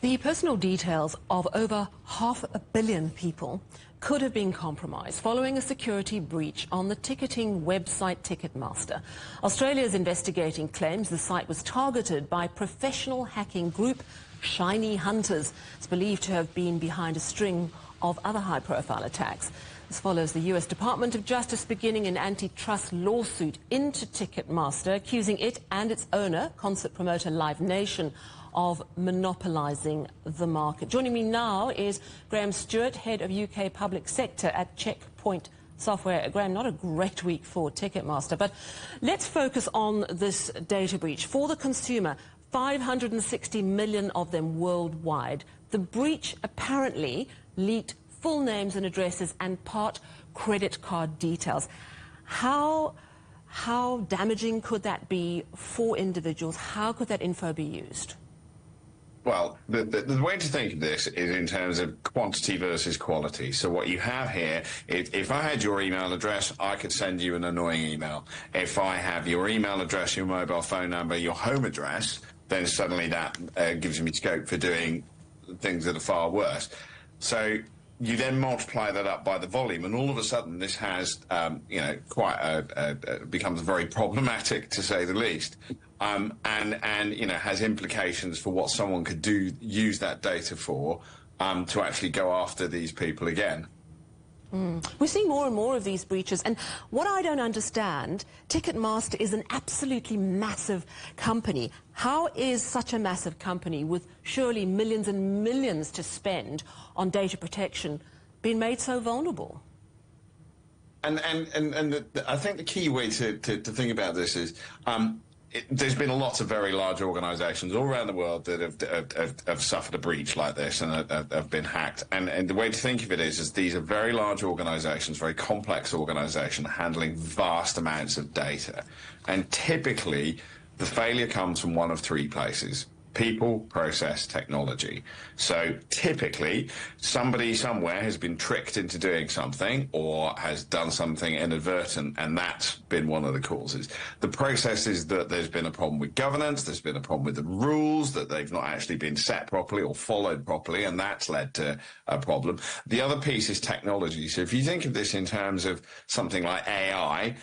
The personal details of over 500 million people could have been compromised following a security breach on the ticketing website Ticketmaster. Australia is investigating claims the site was targeted by professional hacking group Shiny Hunters. It's believed to have been behind a string of other high-profile attacks. This follows the US Department of Justice beginning an antitrust lawsuit into Ticketmaster, accusing it and its owner, concert promoter Live Nation, of monopolising the market. Joining me now is Graeme Stewart, Head of UK Public Sector at Checkpoint Software. Graeme, not a great week for Ticketmaster, but let's focus on this data breach. For the consumer, 560 million of them worldwide. The breach apparently leaked full names and addresses and part credit card details. How damaging could that be for individuals? How could that info be used? Well, the way to think of this is in terms of quantity versus quality. So what you have here, if I had your email address, I could send you an annoying email. If I have your email address, your mobile phone number, your home address, then suddenly that gives me scope for doing things that are far worse. So you then multiply that up by the volume, and all of a sudden this has, becomes very problematic, to say the least, and has implications for what someone could use that data for, to actually go after these people again. We're seeing more and more of these breaches, and what I don't understand, Ticketmaster is an absolutely massive company. How is such a massive company, with surely millions and millions to spend on data protection, being made so vulnerable? And I think the key way to think about this is, there's been lots of very large organisations all around the world that have suffered a breach like this and have been hacked. And the way to think of it is these are very large organisations, very complex organisations handling vast amounts of data. And typically, the failure comes from one of three places: people, process, technology. So typically, somebody somewhere has been tricked into doing something or has done something inadvertent, and that's been one of the causes. The process is that there's been a problem with governance, there's been a problem with the rules, that they've not actually been set properly or followed properly, and that's led to a problem. The other piece is technology. So if you think of this in terms of something like AI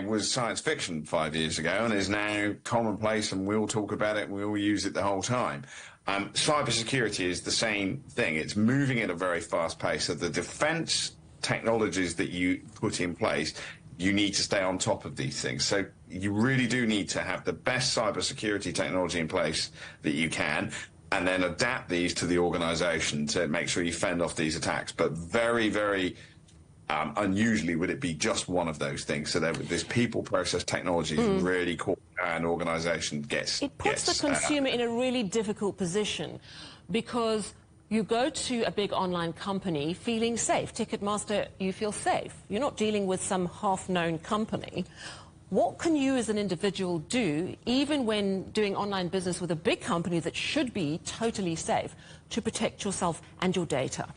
was science fiction 5 years ago and is now commonplace, and we all talk about it and we all use it the whole time. Cybersecurity is the same thing. It's moving at a very fast pace. So the defence technologies that you put in place, you need to stay on top of these things. So you really do need to have the best cybersecurity technology in place that you can, and then adapt these to the organisation to make sure you fend off these attacks. But very, very unusually would it be just one of those things. So this people, process, technology is really core, an organisation gets... It puts the consumer in a really difficult position, because you go to a big online company feeling safe. Ticketmaster, you feel safe. You're not dealing with some half-known company. What can you as an individual do, even when doing online business with a big company that should be totally safe, to protect yourself and your data?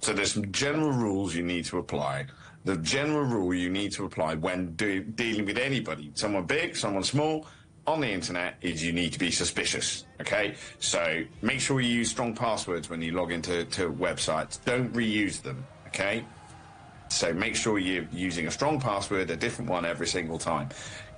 So there's some general rules you need to apply. The general rule you need to apply when dealing with anybody, someone big, someone small, on the internet, is you need to be suspicious, okay? So make sure you use strong passwords when you log into websites. Don't reuse them, okay? So make sure you're using a strong password, a different one every single time.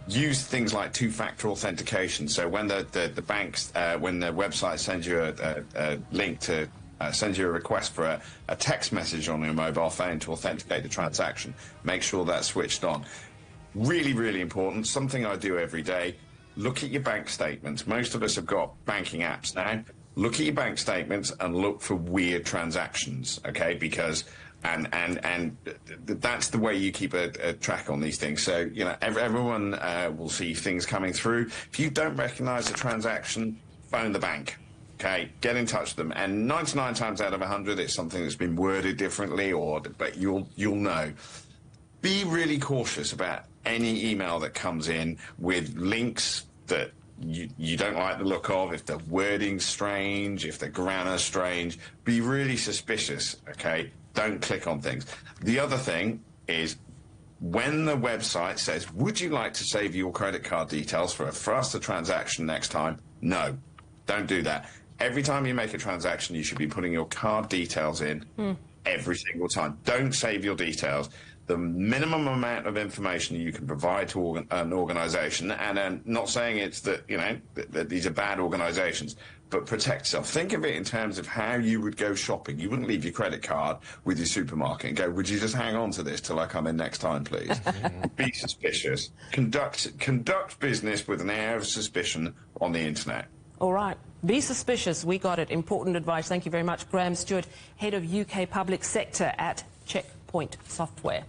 Use things like two-factor authentication. So when the banks, when the website sends you a link to send you a request for a text message on your mobile phone to authenticate the transaction, make sure that's switched on. Really, really important. Something I do every day. Look at your bank statements. Most of us have got banking apps now. Look at your bank statements and look for weird transactions, okay? Because and that's the way you keep a track on these things. So, you know, everyone will see things coming through. If you don't recognise a transaction, phone the bank. Okay, get in touch with them, and 99 times out of 100, it's something that's been worded differently, but you'll know. Be really cautious about any email that comes in with links that you don't like the look of. If the wording's strange, if the grammar's strange, be really suspicious. Okay, don't click on things. The other thing is, when the website says, "Would you like to save your credit card details for a faster transaction next time?" No, don't do that. every time you make a transaction, you should be putting your card details in every single time. Don't save your details. The minimum amount of information you can provide to an organisation, and I'm not saying it's that, you know, that these are bad organisations, but protect yourself. Think of it in terms of how you would go shopping. You wouldn't leave your credit card with your supermarket and go, would you just hang on to this till I come in next time, please? Be suspicious. Conduct business with an air of suspicion on the internet. All right. Be suspicious. We got it. Important advice. Thank you very much. Graeme Stewart, Head of UK Public Sector at Checkpoint Software.